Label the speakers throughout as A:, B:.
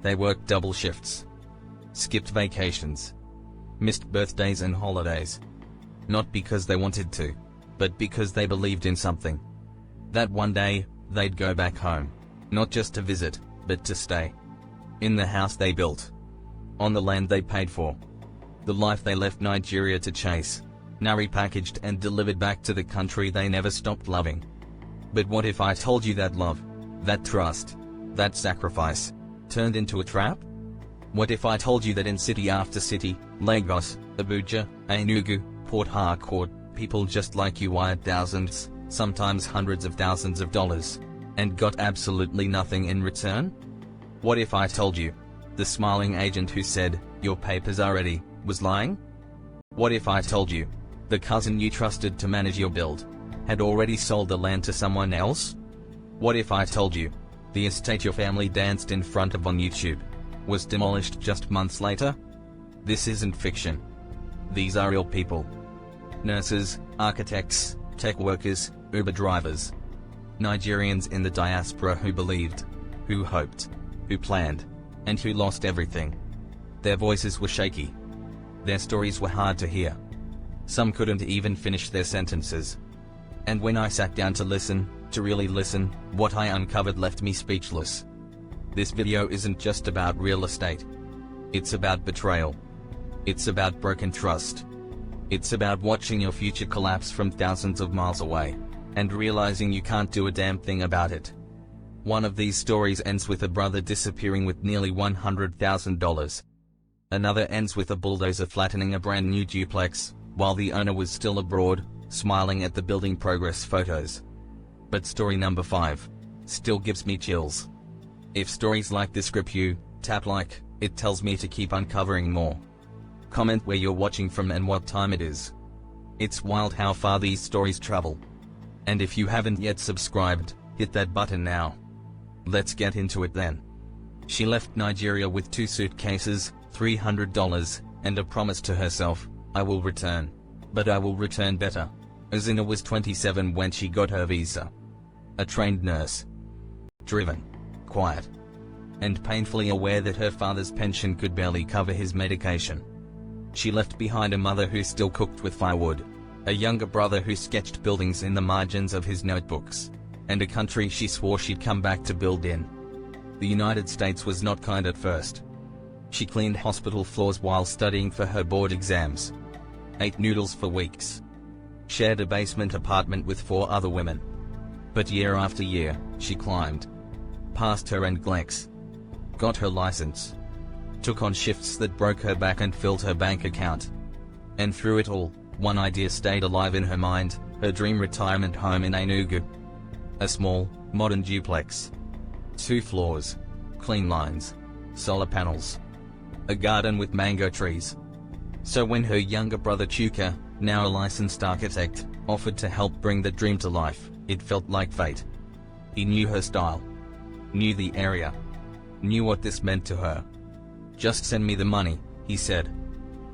A: They worked double shifts, skipped vacations, missed birthdays and holidays. Not because they wanted to, but because they believed in something. That one day, they'd go back home. Not just to visit, but to stay. In the house they built. On the land they paid for. The life they left Nigeria to chase. Now repackaged and delivered back to the country they never stopped loving. But what if I told you that love, that trust, that sacrifice, turned into a trap? What if I told you that in city after city, Lagos, Abuja, Enugu, Port Harcourt, people just like you wired thousands, sometimes hundreds of thousands of dollars, and got absolutely nothing in return? What if I told you, the smiling agent who said, "Your papers are ready," was lying? What if I told you, the cousin you trusted to manage your build, had already sold the land to someone else? What if I told you, the estate your family danced in front of on YouTube, was demolished just months later? This isn't fiction. These are real people. Nurses, architects, tech workers, Uber drivers. Nigerians in the diaspora who believed, who hoped, who planned, and who lost everything. Their voices were shaky. Their stories were hard to hear. Some couldn't even finish their sentences. And when I sat down to listen, to really listen, what I uncovered left me speechless. This video isn't just about real estate. It's about betrayal. It's about broken trust. It's about watching your future collapse from thousands of miles away, and realizing you can't do a damn thing about it. One of these stories ends with a brother disappearing with nearly $100,000. Another ends with a bulldozer flattening a brand new duplex, while the owner was still abroad, smiling at the building progress photos. But story number 5 still gives me chills. If stories like this grip you, tap like. It tells me to keep uncovering more. Comment where you're watching from and what time it is. It's wild how far these stories travel. And if you haven't yet subscribed, hit that button now. Let's get into it then. She left Nigeria with 2 suitcases, $300, and a promise to herself, "I will return. But I will return better." Azina was 27 when she got her visa. A trained nurse. Driven, quiet, and painfully aware that her father's pension could barely cover his medication. She left behind a mother who still cooked with firewood, a younger brother who sketched buildings in the margins of his notebooks, and a country she swore she'd come back to build in. The United States was not kind at first. She cleaned hospital floors while studying for her board exams, ate noodles for weeks, shared a basement apartment with 4 other women. But year after year, she climbed, passed her NCLEX, got her license, took on shifts that broke her back and filled her bank account. And through it all, one idea stayed alive in her mind, her dream retirement home in Enugu. A small, modern duplex. 2 floors, clean lines, solar panels, a garden with mango trees. So when her younger brother Chuka, now a licensed architect, offered to help bring the dream to life, it felt like fate. He knew her style, knew the area, knew what this meant to her. "Just send me the money," he said.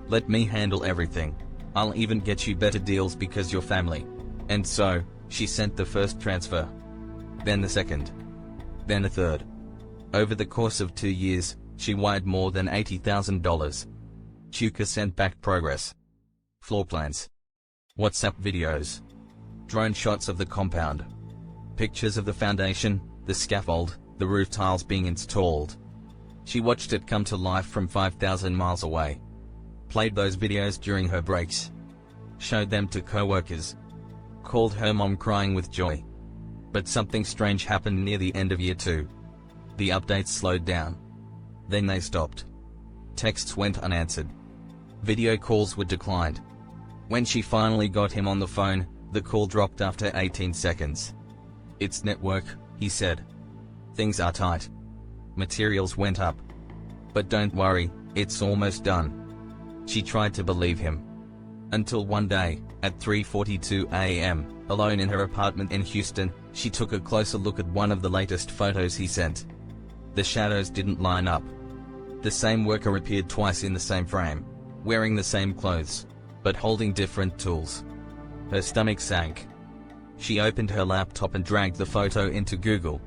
A: "Let me handle everything. I'll even get you better deals because you're family." And so, she sent the first transfer. Then the second. Then a third. Over the course of 2 years, she wired more than $80,000. Chuka sent back progress. Floor plans. WhatsApp videos. Drone shots of the compound. Pictures of the foundation, the scaffold, the roof tiles being installed. She watched it come to life from 5,000 miles away. Played those videos during her breaks. Showed them to co-workers. Called her mom crying with joy. But something strange happened near the end of year 2. The updates slowed down. Then they stopped. Texts went unanswered. Video calls were declined. When she finally got him on the phone, the call dropped after 18 seconds. "It's network," he said. "Things are tight. Materials went up. But don't worry, it's almost done." She tried to believe him. Until one day, at 3:42 a.m., alone in her apartment in Houston, she took a closer look at one of the latest photos he sent. The shadows didn't line up. The same worker appeared twice in the same frame, wearing the same clothes, but holding different tools. Her stomach sank. She opened her laptop and dragged the photo into Google.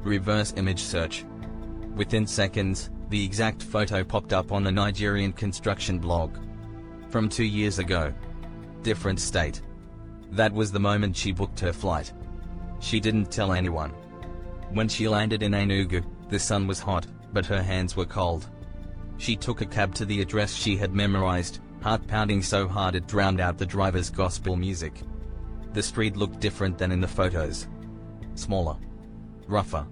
A: Reverse image search. Within seconds, the exact photo popped up on the Nigerian construction blog. From 2 years ago. Different state. That was the moment she booked her flight. She didn't tell anyone. When she landed in Enugu, the sun was hot, but her hands were cold. She took a cab to the address she had memorized, heart pounding so hard it drowned out the driver's gospel music. The street looked different than in the photos. Smaller. Rougher.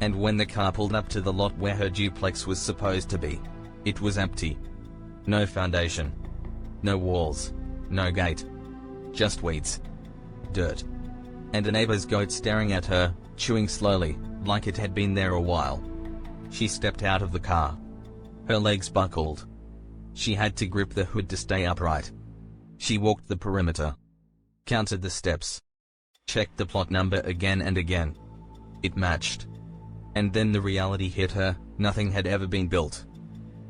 A: And when the car pulled up to the lot where her duplex was supposed to be, it was empty. No foundation. No walls. No gate. Just weeds. Dirt. And a neighbor's goat staring at her, chewing slowly, like it had been there a while. She stepped out of the car. Her legs buckled. She had to grip the hood to stay upright. She walked the perimeter. Counted the steps. Checked the plot number again and again. It matched. And then the reality hit her, nothing had ever been built.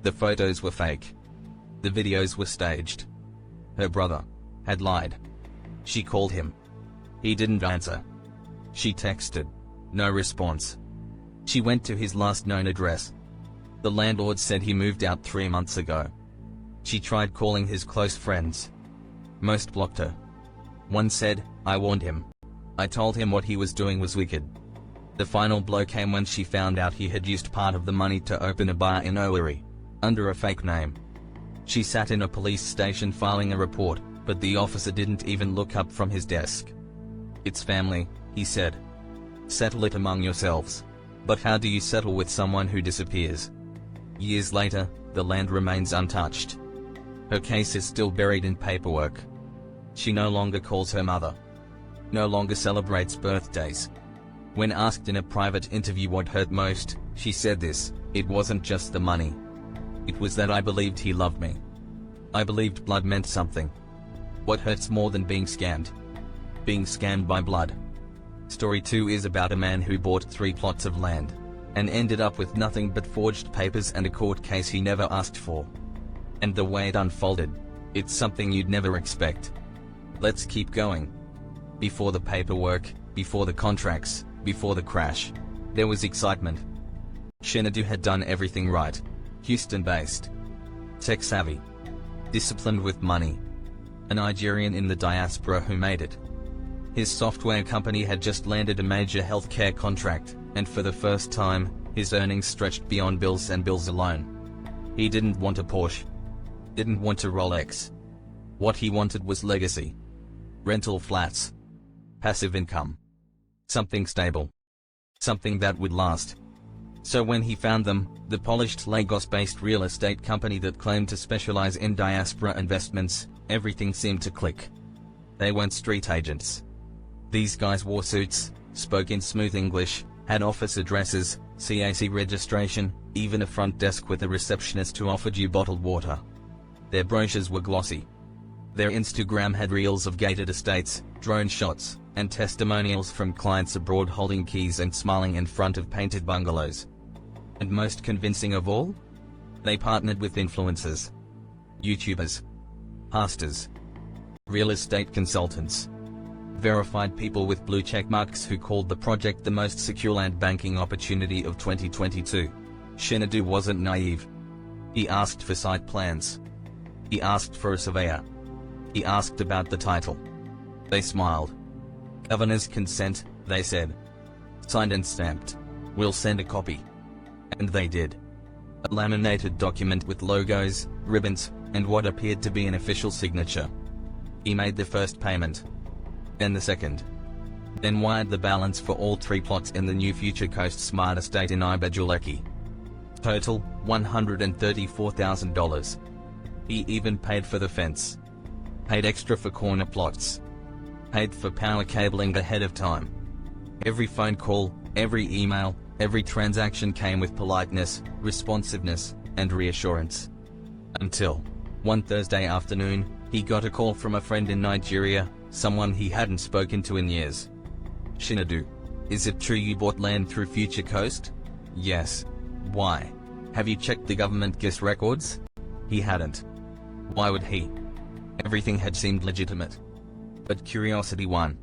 A: The photos were fake. The videos were staged. Her brother had lied. She called him. He didn't answer. She texted. No response. She went to his last known address. The landlord said he moved out 3 months ago. She tried calling his close friends. Most blocked her. One said, I warned him. I told him what he was doing was wicked. The final blow came when she found out he had used part of the money to open a bar in Owerri, under a fake name. She sat in a police station filing a report, but the officer didn't even look up from his desk. It's family, he said. Settle it among yourselves. But how do you settle with someone who disappears? Years later, the land remains untouched. Her case is still buried in paperwork. She no longer calls her mother. No longer celebrates birthdays. When asked in a private interview what hurt most, she said this: it wasn't just the money. It was that I believed he loved me. I believed blood meant something. What hurts more than being scammed? Being scammed by blood. Story 2 is about a man who bought 3 plots of land, and ended up with nothing but forged papers and a court case he never asked for. And the way it unfolded, it's something you'd never expect. Let's keep going. Before the paperwork, before the contracts, before the crash, there was excitement. Shenadu had done everything right. Houston-based. Tech-savvy. Disciplined with money. A Nigerian in the diaspora who made it. His software company had just landed a major healthcare contract, and for the first time, his earnings stretched beyond bills and bills alone. He didn't want a Porsche. Didn't want a Rolex. What he wanted was legacy. Rental flats. Passive income. Something stable. Something that would last. So when he found them, the polished Lagos-based real estate company that claimed to specialize in diaspora investments, everything seemed to click. They weren't street agents. These guys wore suits, spoke in smooth English, had office addresses, CAC registration, even a front desk with a receptionist who offered you bottled water. Their brochures were glossy. Their Instagram had reels of gated estates, drone shots, and testimonials from clients abroad holding keys and smiling in front of painted bungalows. And most convincing of all? They partnered with influencers. YouTubers. Pastors. Real estate consultants. Verified people with blue check marks who called the project the most secure land banking opportunity of 2022. Shenadu wasn't naive. He asked for site plans. He asked for a surveyor. He asked about the title. They smiled. Governor's consent, they said. Signed and stamped. We'll send a copy. And they did. A laminated document with logos, ribbons, and what appeared to be an official signature. He made the first payment. Then the second. Then wired the balance for all 3 plots in the new Future Coast Smart Estate in Ibejuleki. Total, $134,000. He even paid for the fence. Paid extra for corner plots. Paid for power cabling ahead of time. Every phone call, every email, every transaction came with politeness, responsiveness, and reassurance. Until, one Thursday afternoon, he got a call from a friend in Nigeria, someone he hadn't spoken to in years. Shenadu, is it true you bought land through Future Coast? Yes. Why? Have you checked the government GIS records? He hadn't. Why would he? Everything had seemed legitimate. But curiosity won.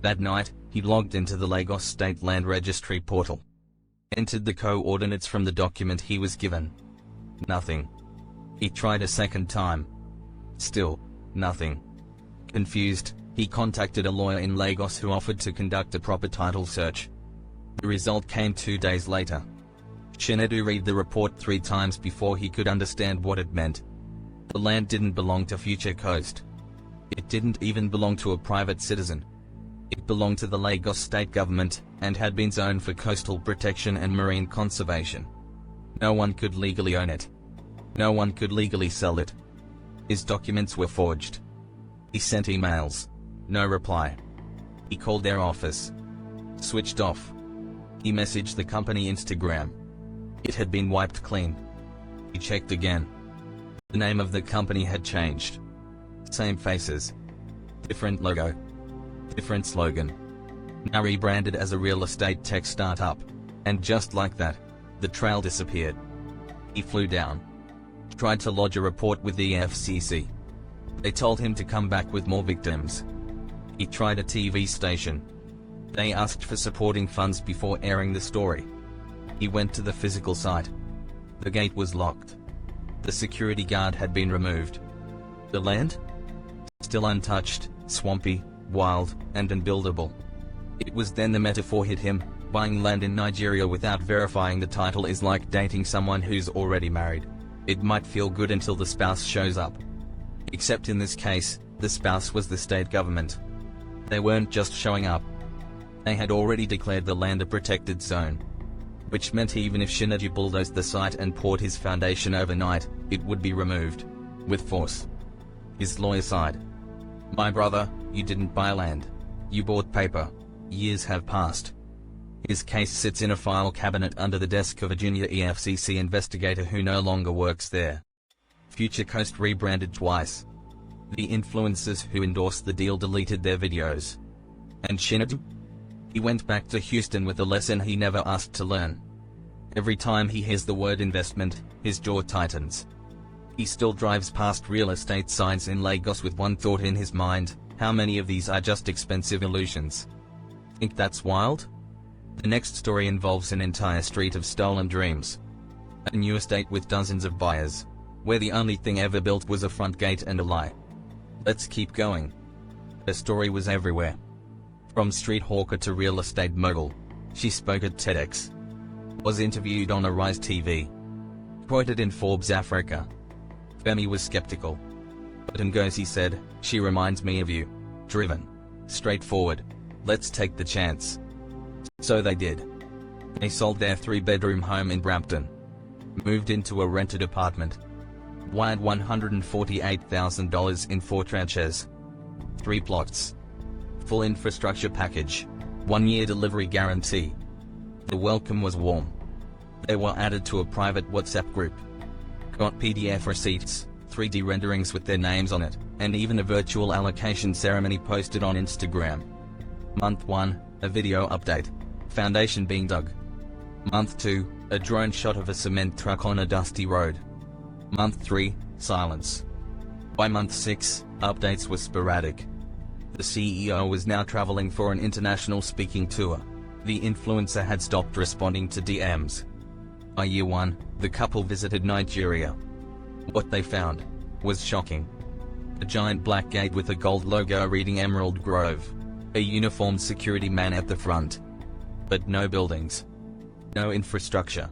A: That night, he logged into the Lagos State Land Registry portal. Entered the coordinates from the document he was given. Nothing. He tried a second time. Still, nothing. Confused, he contacted a lawyer in Lagos who offered to conduct a proper title search. The result came 2 days later. Chinedu read the report 3 times before he could understand what it meant. The land didn't belong to Future Coast. It didn't even belong to a private citizen. It belonged to the Lagos state government, and had been zoned for coastal protection and marine conservation. No one could legally own it. No one could legally sell it. His documents were forged. He sent emails. No reply. He called their office. Switched off. He messaged the company Instagram. It had been wiped clean. He checked again. The name of the company had changed. Same faces. Different logo. Different slogan. Now rebranded as a real estate tech startup. And just like that, the trail disappeared. He flew down. Tried to lodge a report with the FCC. They told him to come back with more victims. He tried a TV station. They asked for supporting funds before airing the story. He went to the physical site. The gate was locked. The security guard had been removed. The land? Still untouched, swampy, wild, and unbuildable. It was then the metaphor hit him: buying land in Nigeria without verifying the title is like dating someone who's already married. It might feel good until the spouse shows up. Except in this case, the spouse was the state government. They weren't just showing up. They had already declared the land a protected zone. Which meant even if Chinedu bulldozed the site and poured his foundation overnight, it would be removed. With force. His lawyer sighed. "My brother, you didn't buy land. You bought paper. Years have passed." His case sits in a file cabinet under the desk of a junior EFCC investigator who no longer works there. Future Coast rebranded twice. The influencers who endorsed the deal deleted their videos. And Chinedu? He went back to Houston with a lesson he never asked to learn. Every time he hears the word investment, his jaw tightens. He still drives past real estate signs in Lagos with one thought in his mind: how many of these are just expensive illusions? Think that's wild? The next story involves an entire street of stolen dreams. A new estate with dozens of buyers, where the only thing ever built was a front gate and a lie. Let's keep going. Her story was everywhere. From street hawker to real estate mogul. She spoke at TEDx. Was interviewed on Arise TV. Quoted in Forbes Africa. Femi was skeptical. But Ngozi said, "She reminds me of you. Driven. Straightforward. Let's take the chance." So they did. They sold their 3-bedroom home in Brampton. Moved into a rented apartment. Wired $148,000 in 4 tranches. 3 plots. Full infrastructure package. 1-year delivery guarantee. The welcome was warm. They were added to a private WhatsApp group. Got PDF receipts, 3D renderings with their names on it, and even a virtual allocation ceremony posted on Instagram. Month 1, a video update. Foundation being dug. Month 2, a drone shot of a cement truck on a dusty road. Month 3, silence. By month 6, updates were sporadic. The CEO was now traveling for an international speaking tour. The influencer had stopped responding to DMs. By year 1, the couple visited Nigeria. What they found was shocking. A giant black gate with a gold logo reading Emerald Grove. A uniformed security man at the front. But no buildings. No infrastructure.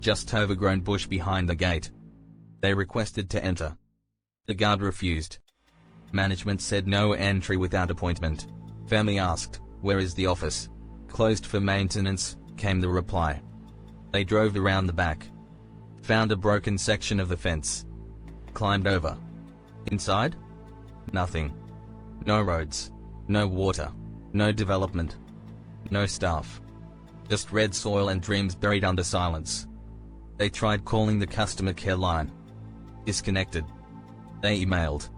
A: Just overgrown bush behind the gate. They requested to enter. The guard refused. Management said no entry without appointment. Family asked, "Where is the office?" "Closed for maintenance," came the reply. They drove around the back. Found a broken section of the fence. Climbed over. Inside? Nothing. No roads. No water. No development. No staff. Just red soil and dreams buried under silence. They tried calling the customer care line. Disconnected. They emailed.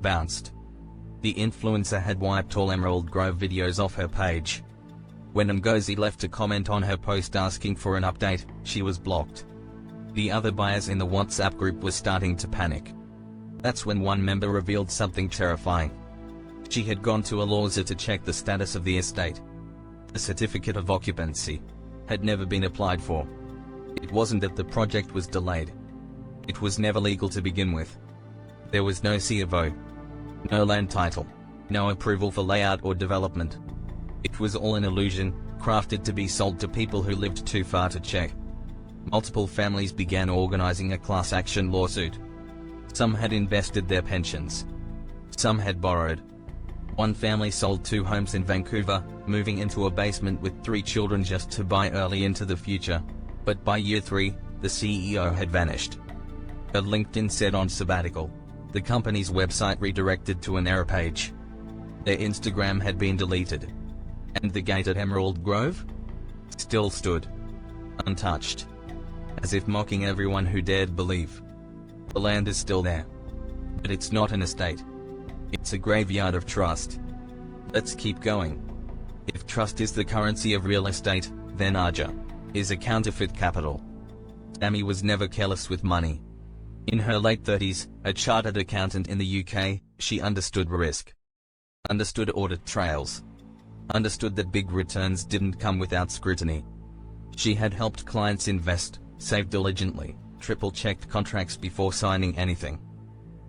A: Bounced. The influencer had wiped all Emerald Grove videos off her page. When Ngozi left a comment on her post asking for an update, she was blocked. The other buyers in the WhatsApp group were starting to panic. That's when one member revealed something terrifying. She had gone to a lawyer to check the status of the estate. A certificate of occupancy. had never been applied for. It wasn't that the project was delayed. It was never legal to begin with. There was no C of O, no land title, no approval for layout or development. It was all an illusion, crafted to be sold to people who lived too far to check. Multiple families began organizing a class action lawsuit. Some had invested their pensions. Some had borrowed. One family sold 2 homes in Vancouver, moving into a basement with 3 children just to buy early into the future. But by year 3, the CEO had vanished. Her LinkedIn said on sabbatical. The company's website redirected to an error page. Their Instagram had been deleted. And the gate at Emerald Grove still stood, untouched, as if mocking everyone who dared believe. The land is still there. But it's not an estate. It's a graveyard of trust. Let's keep going. If trust is the currency of real estate, then Aja is a counterfeit capital. Tammy was never careless with money. In her late 30s, a chartered accountant in the UK, she understood risk. Understood audit trails. Understood that big returns didn't come without scrutiny. She had helped clients invest, save diligently, triple-checked contracts before signing anything.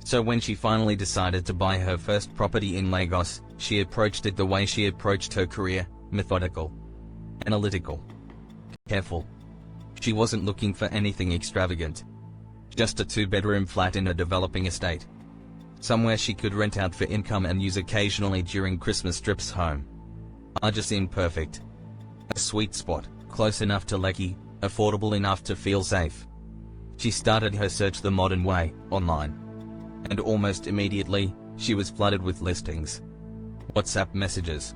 A: So when she finally decided to buy her first property in Lagos, she approached it the way she approached her career, methodical, analytical, careful. She wasn't looking for anything extravagant. Just a 2-bedroom flat in a developing estate. Somewhere she could rent out for income and use occasionally during Christmas trips home. Aja seemed perfect. A sweet spot, close enough to Lekki, affordable enough to feel safe. She started her search the modern way, online. And almost immediately, she was flooded with listings. WhatsApp messages,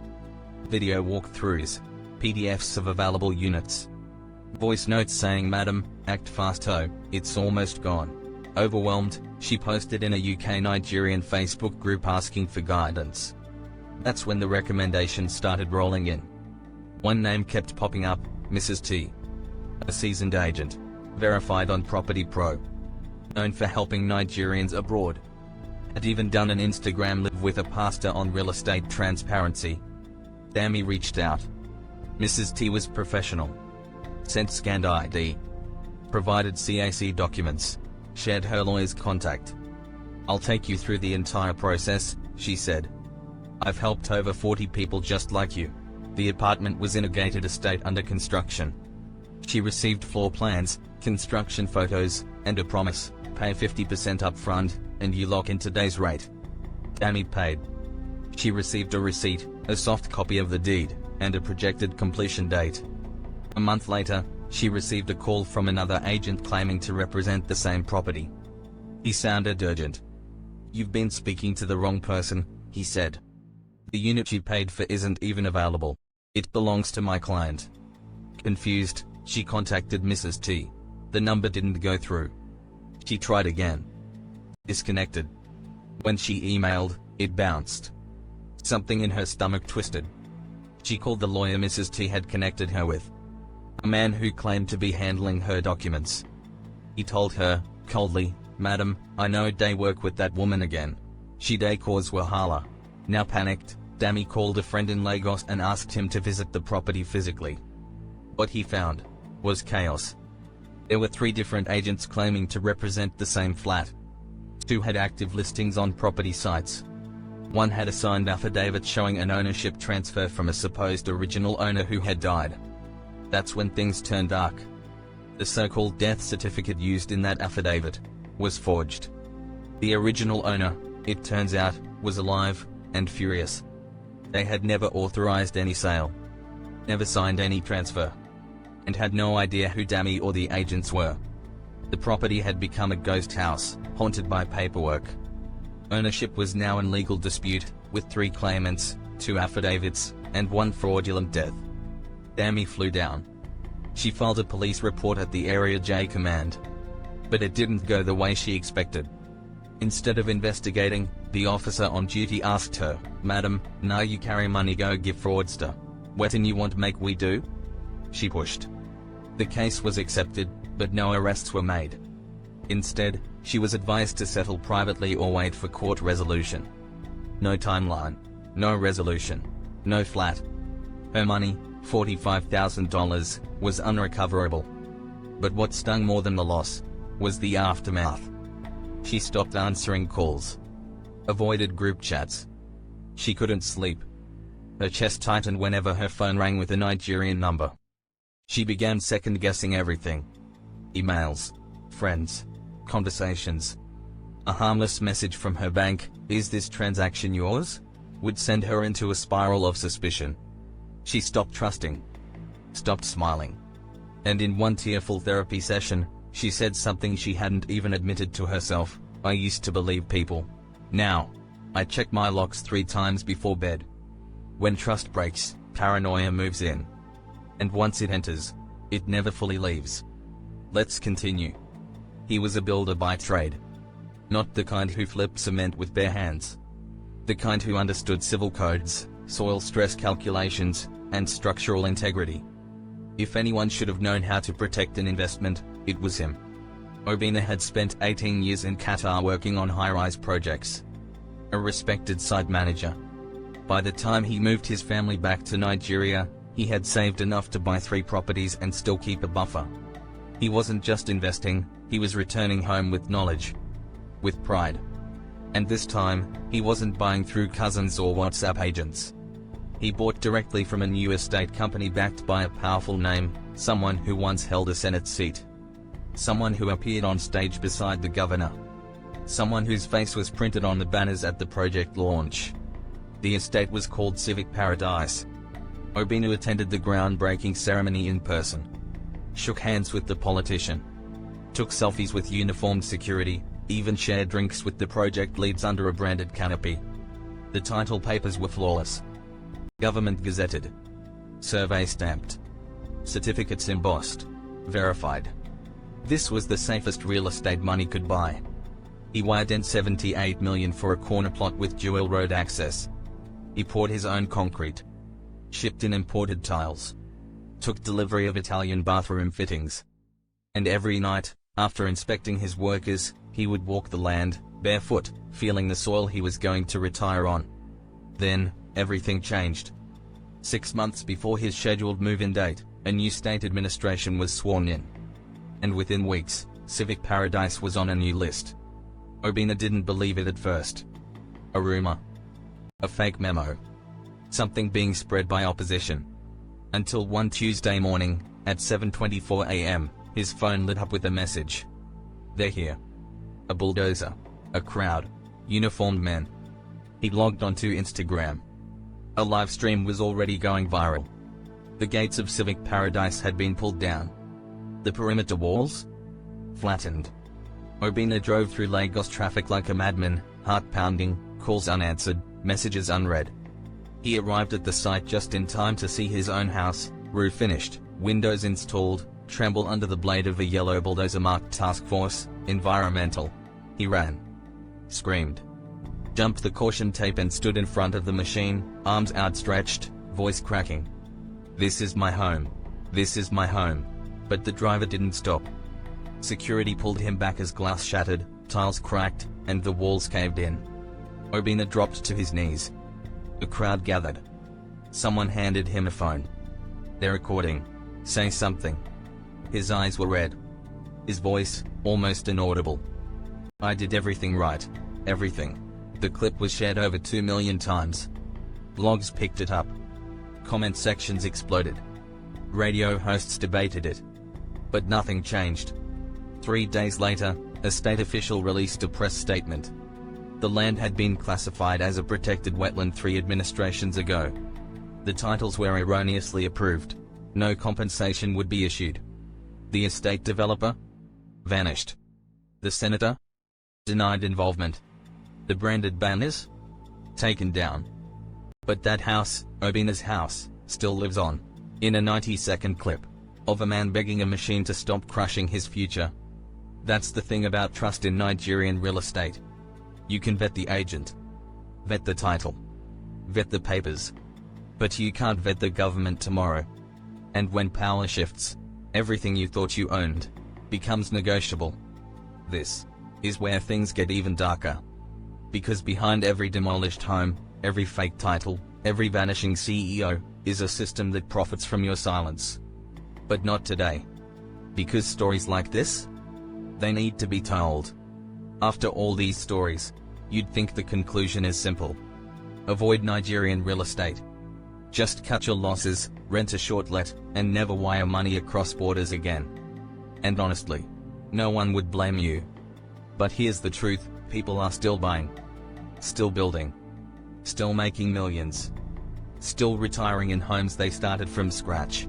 A: video walkthroughs, PDFs of available units. Voice notes saying, "Madam, act fast ho, it's almost gone." Overwhelmed, she posted in a UK Nigerian Facebook group asking for guidance. That's when the recommendations started rolling in. One name kept popping up, Mrs. T. A seasoned agent, verified on Property Pro, known for helping Nigerians abroad. Had even done an Instagram live with a pastor on real estate transparency. Tammy reached out. Mrs. T was professional. Sent scanned ID. Provided CAC documents. Shared her lawyer's contact. "I'll take you through the entire process," she said. "I've helped over 40 people just like you." The apartment was in a gated estate under construction. She received floor plans, construction photos, and a promise: pay 50% up front, and you lock in today's rate. Tammy paid. She received a receipt, a soft copy of the deed, and a projected completion date. A month later, she received a call from another agent claiming to represent the same property. He sounded urgent. "You've been speaking to the wrong person," he said. "The unit you paid for isn't even available. It belongs to my client." Confused, she contacted Mrs. T. The number didn't go through. She tried again. Disconnected. When she emailed, it bounced. Something in her stomach twisted. She called the lawyer Mrs. T had connected her with. A man who claimed to be handling her documents. He told her, coldly, "Madam, I know day work with that woman again. She day cause wahala." Now panicked, Tammy called a friend in Lagos and asked him to visit the property physically. What he found was chaos. There were 3 different agents claiming to represent the same flat. 2 had active listings on property sites. 1 had a signed affidavit showing an ownership transfer from a supposed original owner who had died. That's when things turned dark. The so-called death certificate used in that affidavit was forged. The original owner, it turns out, was alive and furious. They had never authorized any sale, never signed any transfer, and had no idea who Tammy or the agents were. The property had become a ghost house, haunted by paperwork. Ownership was now in legal dispute, with 3 claimants, 2 affidavits, and 1 fraudulent death. Tammy flew down. She filed a police report at the Area J Command. But it didn't go the way she expected. Instead of investigating, the officer on duty asked her, "Madam, now you carry money go give fraudster. Wetin you want make we do?" She pushed. The case was accepted, but no arrests were made. Instead, she was advised to settle privately or wait for court resolution. No timeline, no resolution, no flat. Her money, $45,000, was unrecoverable. But what stung more than the loss was the aftermath. She stopped answering calls, avoided group chats. She couldn't sleep. Her chest tightened whenever her phone rang with a Nigerian number. She began second-guessing everything. Emails, friends, conversations. A harmless message from her bank, "Is this transaction yours?" would send her into a spiral of suspicion. She stopped trusting, stopped smiling. And in one tearful therapy session, she said something she hadn't even admitted to herself: "I used to believe people. Now, I check my locks 3 times before bed." When trust breaks, paranoia moves in. And once it enters, it never fully leaves. Let's continue. He was a builder by trade. Not the kind who flipped cement with bare hands. The kind who understood civil codes, soil stress calculations, and structural integrity. If anyone should have known how to protect an investment, it was him. Obina had spent 18 years in Qatar working on high-rise projects. A respected site manager. By the time he moved his family back to Nigeria, he had saved enough to buy 3 properties and still keep a buffer. He wasn't just investing, he was returning home with knowledge. With pride. And this time, he wasn't buying through cousins or WhatsApp agents. He bought directly from a new estate company backed by a powerful name, someone who once held a Senate seat. Someone who appeared on stage beside the governor. Someone whose face was printed on the banners at the project launch. The estate was called Civic Paradise. Obina attended the groundbreaking ceremony in person. Shook hands with the politician. Took selfies with uniformed security, even shared drinks with the project leads under a branded canopy. The title papers were flawless. Government gazetted. Survey stamped. Certificates embossed. Verified. This was the safest real estate money could buy. He wired in $78 million for a corner plot with dual road access. He poured his own concrete. Shipped in imported tiles. Took delivery of Italian bathroom fittings. And every night, after inspecting his workers, he would walk the land, barefoot, feeling the soil he was going to retire on. Then, everything changed. 6 months before his scheduled move-in date, a new state administration was sworn in. And within weeks, Civic Paradise was on a new list. Obina didn't believe it at first. A rumor. A fake memo. Something being spread by opposition. Until one Tuesday morning, at 7:24 a.m., his phone lit up with a message. "They're here." A bulldozer. A crowd. Uniformed men. He logged onto Instagram. A live stream was already going viral. The gates of Civic Paradise had been pulled down. The perimeter walls? Flattened. Obina drove through Lagos traffic like a madman, heart pounding, calls unanswered, messages unread. He arrived at the site just in time to see his own house, roof finished, windows installed, tremble under the blade of a yellow bulldozer marked Task Force, Environmental. He ran. Screamed. Jumped the caution tape and stood in front of the machine, arms outstretched, voice cracking. "This is my home. This is my home." But the driver didn't stop. Security pulled him back as glass shattered, tiles cracked, and the walls caved in. Obina dropped to his knees. The crowd gathered. Someone handed him a phone. "They're recording. Say something." His eyes were red. His voice, almost inaudible. "I did everything right. Everything." The clip was shared over 2 million times. Blogs picked it up. Comment sections exploded. Radio hosts debated it. But nothing changed. 3 days later, a state official released a press statement. The land had been classified as a protected wetland 3 administrations ago. The titles were erroneously approved. No compensation would be issued. The estate developer? Vanished. The senator? Denied involvement. The branded banners? Taken down. But that house, Obina's house, still lives on. In a 90-second clip. Of a man begging a machine to stop crushing his future. That's the thing about trust in Nigerian real estate. You can vet the agent. Vet the title. Vet the papers. But you can't vet the government tomorrow. And when power shifts, everything you thought you owned becomes negotiable. This is where things get even darker. Because behind every demolished home, every fake title, every vanishing CEO, is a system that profits from your silence. But not today. Because stories like this? They need to be told. After all these stories, you'd think the conclusion is simple. Avoid Nigerian real estate. Just cut your losses, rent a short-let, and never wire money across borders again. And honestly, no one would blame you. But here's the truth, people are still buying. Still building. Still making millions. Still retiring in homes they started from scratch.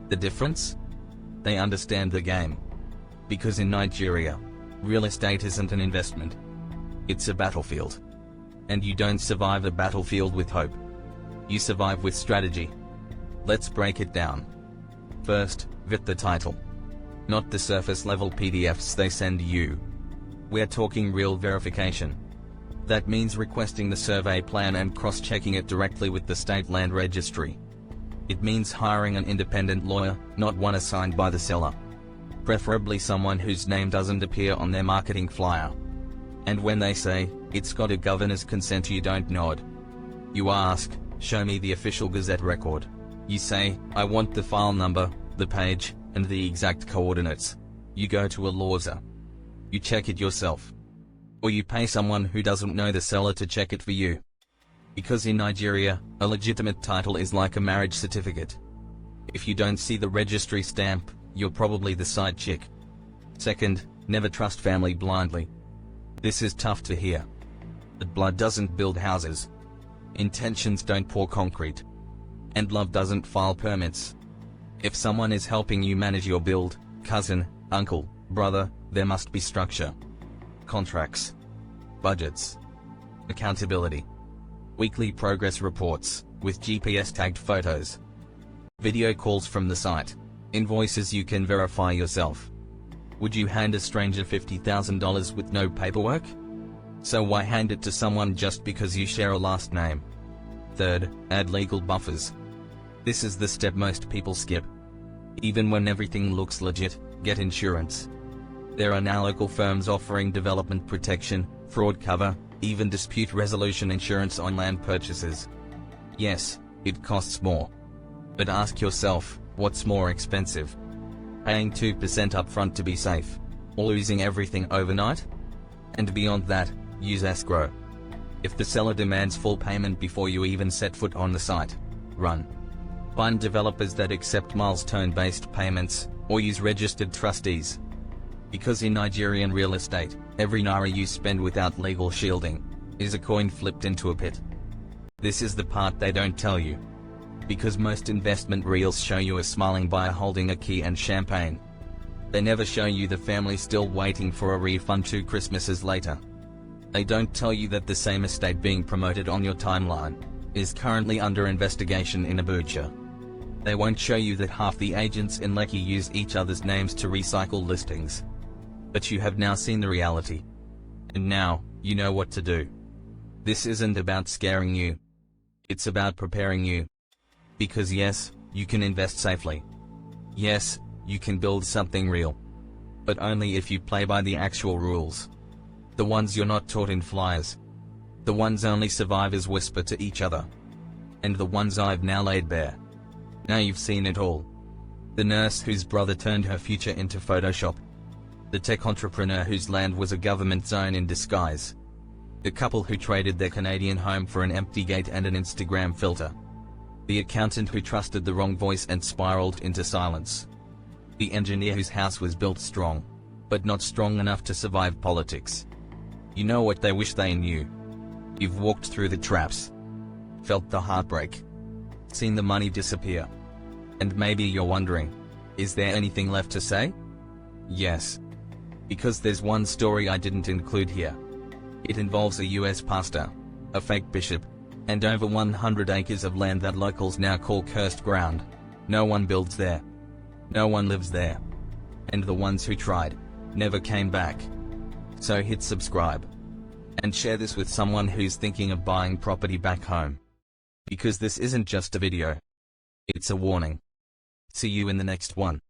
A: The difference? They understand the game. Because in Nigeria, real estate isn't an investment. It's a battlefield. And you don't survive a battlefield with hope. You survive with strategy. Let's break it down. First, vet the title. Not the surface-level PDFs they send you. We're talking real verification. That means requesting the survey plan and cross-checking it directly with the state land registry. It means hiring an independent lawyer, not one assigned by the seller. Preferably someone whose name doesn't appear on their marketing flyer. And when they say, "It's got a governor's consent," you don't nod. You ask, "Show me the official Gazette record." You say, "I want the file number, the page, and the exact coordinates." You go to a lawyer. You check it yourself. Or you pay someone who doesn't know the seller to check it for you. Because in Nigeria, a legitimate title is like a marriage certificate. If you don't see the registry stamp, you're probably the side chick. Second, never trust family blindly. This is tough to hear. But blood doesn't build houses. Intentions don't pour concrete. And love doesn't file permits. If someone is helping you manage your build, cousin, uncle, brother, there must be structure. Contracts. Budgets. Accountability. Weekly progress reports, with GPS-tagged photos. Video calls from the site. Invoices you can verify yourself. Would you hand a stranger $50,000 with no paperwork? So why hand it to someone just because you share a last name? Third, add legal buffers. This is the step most people skip. Even when everything looks legit, get insurance. There are now local firms offering development protection, fraud cover, even dispute resolution insurance on land purchases. Yes, it costs more. But ask yourself, what's more expensive? Paying 2% upfront to be safe, or losing everything overnight? And beyond that, use escrow. If the seller demands full payment before you even set foot on the site, run. Find developers that accept milestone-based payments, or use registered trustees. Because in Nigerian real estate, every naira you spend without legal shielding is a coin flipped into a pit. This is the part they don't tell you. Because most investment reels show you a smiling buyer holding a key and champagne. They never show you the family still waiting for a refund 2 Christmases later. They don't tell you that the same estate being promoted on your timeline is currently under investigation in Abuja. They won't show you that half the agents in Lekki use each other's names to recycle listings. But you have now seen the reality. And now, you know what to do. This isn't about scaring you. It's about preparing you. Because yes, you can invest safely. Yes, you can build something real. But only if you play by the actual rules. The ones you're not taught in flyers. The ones only survivors whisper to each other. And the ones I've now laid bare. Now you've seen it all. The nurse whose brother turned her future into Photoshop. The tech entrepreneur whose land was a government zone in disguise. The couple who traded their Canadian home for an empty gate and an Instagram filter. The accountant who trusted the wrong voice and spiraled into silence. The engineer whose house was built strong, but not strong enough to survive politics. You know what they wish they knew. You've walked through the traps. Felt the heartbreak. Seen the money disappear. And maybe you're wondering, is there anything left to say? Yes. Because there's one story I didn't include here. It involves a US pastor, a fake bishop, and over 100 acres of land that locals now call cursed ground. No one builds there. No one lives there. And the ones who tried, never came back. So hit subscribe. And share this with someone who's thinking of buying property back home. Because this isn't just a video. It's a warning. See you in the next one.